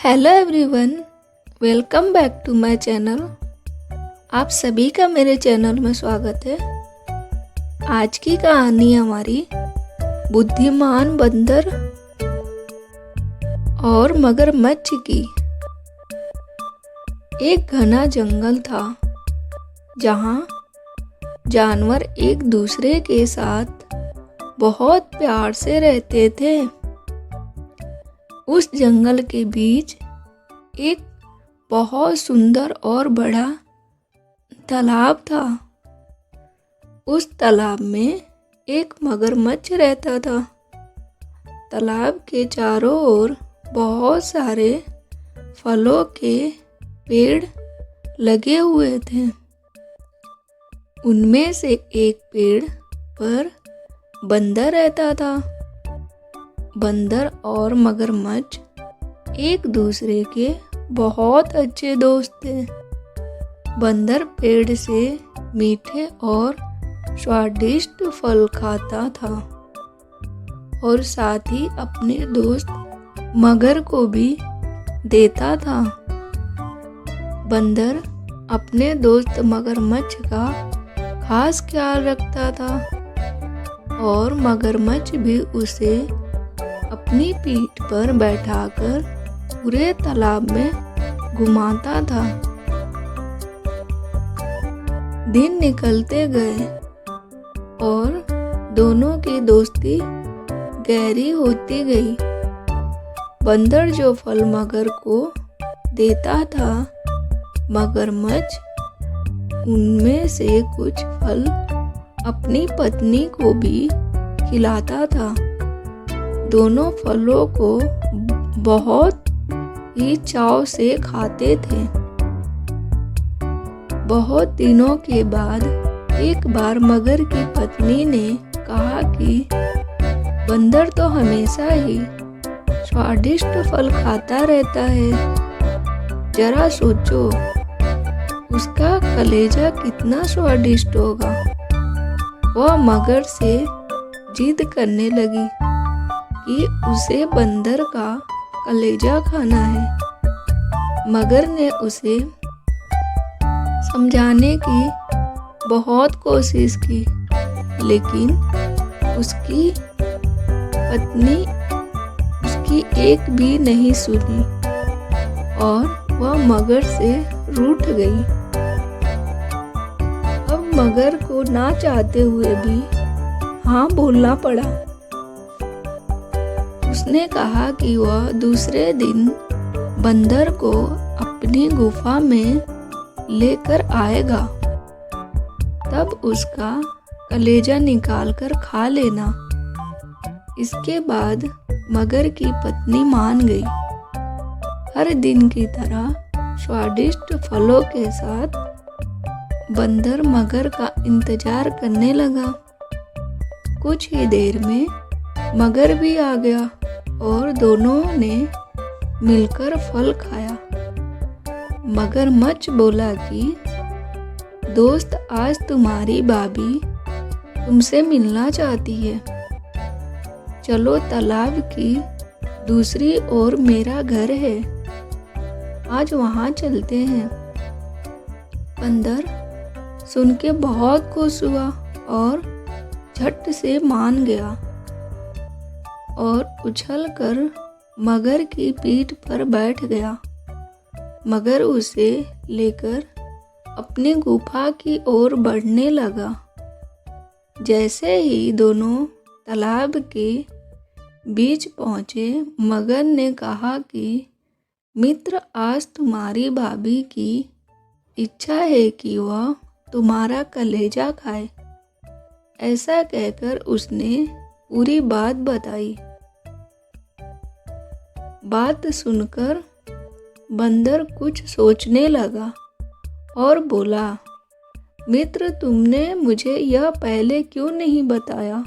Hello everyone, welcome back to my channel. आप सभी का मेरे चैनल में स्वागत है। आज की कहानी हमारी बुद्धिमान बंदर और मगरमच्छ की। एक घना जंगल था जहाँ जानवर एक दूसरे के साथ बहुत प्यार से रहते थे। उस जंगल के बीच एक बहुत सुंदर और बड़ा तालाब था। उस तालाब में एक मगरमच्छ रहता था। तालाब के चारों ओर बहुत सारे फलों के पेड़ लगे हुए थे। उनमें से एक पेड़ पर बंदर रहता था। बंदर और मगरमच्छ एक दूसरे के बहुत अच्छे दोस्त थे। बंदर पेड़ से मीठे और स्वादिष्ट फल खाता था और साथ ही अपने दोस्त मगर को भी देता था। बंदर अपने दोस्त मगरमच्छ का खास ख्याल रखता था और मगरमच्छ भी उसे अपनी पीठ पर बैठाकर पूरे तालाब में घुमाता था। दिन निकलते गए और दोनों की दोस्ती गहरी होती गई। बंदर जो फल मगर को देता था, मगरमच्छ उनमें से कुछ फल अपनी पत्नी को भी खिलाता था। दोनों फलों को बहुत ही चाव से खाते थे। बहुत दिनों के बाद एक बार मगर की पत्नी ने कहा कि बंदर तो हमेशा ही स्वादिष्ट फल खाता रहता है। जरा सोचो, उसका कलेजा कितना स्वादिष्ट होगा। वह मगर से जिद करने लगी कि उसे बंदर का कलेजा खाना है। मगर ने उसे समझाने की बहुत कोशिश की, लेकिन उसकी पत्नी उसकी एक भी नहीं सुनी और वह मगर से रूठ गई। अब मगर को ना चाहते हुए भी हाँ बोलना पड़ा। उसने कहा कि वह दूसरे दिन बंदर को अपनी गुफा में लेकर आएगा, तब उसका कलेजा निकालकर खा लेना। इसके बाद मगर की पत्नी मान गई। हर दिन की तरह स्वादिष्ट फलों के साथ बंदर मगर का इंतजार करने लगा। कुछ ही देर में मगर भी आ गया और दोनों ने मिलकर फल खाया। मगरमच्छ बोला कि दोस्त, आज तुम्हारी भाभी तुमसे मिलना चाहती है। चलो, तालाब की दूसरी ओर मेरा घर है, आज वहाँ चलते हैं। बंदर सुन के बहुत खुश हुआ और झट से मान गया और उछलकर मगर की पीठ पर बैठ गया। मगर उसे लेकर अपनी गुफा की ओर बढ़ने लगा। जैसे ही दोनों तालाब के बीच पहुँचे, मगर ने कहा कि मित्र, आज तुम्हारी भाभी की इच्छा है कि वह तुम्हारा कलेजा खाए। ऐसा कहकर उसने पूरी बात बताई। बात सुनकर बंदर कुछ सोचने लगा और बोला, मित्र, तुमने मुझे यह पहले क्यों नहीं बताया?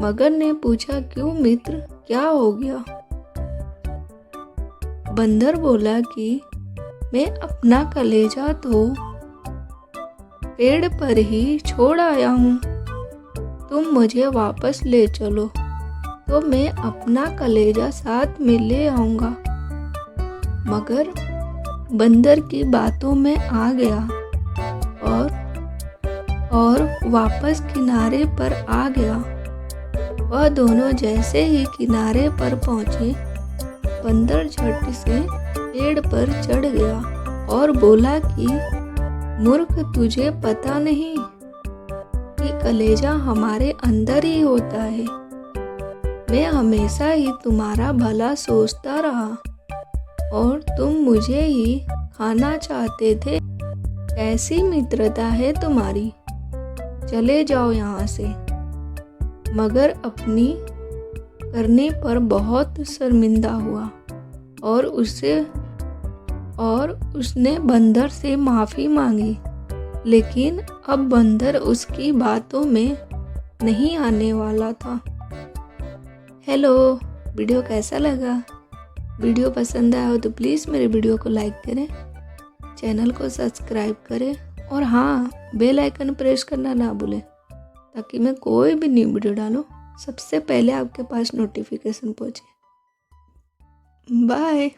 मगर ने पूछा, क्यों मित्र, क्या हो गया? बंदर बोला कि मैं अपना कलेजा तो पेड़ पर ही छोड़ आया हूँ। तुम मुझे वापस ले चलो तो मैं अपना कलेजा साथ में ले आऊँगा। मगर बंदर की बातों में आ गया और वापस किनारे पर आ गया। वह दोनों जैसे ही किनारे पर पहुंचे, बंदर झट से पेड़ पर चढ़ गया और बोला कि मूर्ख, तुझे पता नहीं कि कलेजा हमारे अंदर ही होता है। मैं हमेशा ही तुम्हारा भला सोचता रहा और तुम मुझे ही खाना चाहते थे। कैसी मित्रता है तुम्हारी, चले जाओ यहाँ से। मगर अपनी करने पर बहुत शर्मिंदा हुआ और उसने बंदर से माफ़ी मांगी। लेकिन अब बंदर उसकी बातों में नहीं आने वाला था। हेलो, वीडियो कैसा लगा? वीडियो पसंद आया हो तो प्लीज़ मेरे वीडियो को लाइक करें, चैनल को सब्सक्राइब करें और हाँ, बेल आइकन प्रेस करना ना भूलें ताकि मैं कोई भी न्यू वीडियो डालूं सबसे पहले आपके पास नोटिफिकेशन पहुंचे। बाय।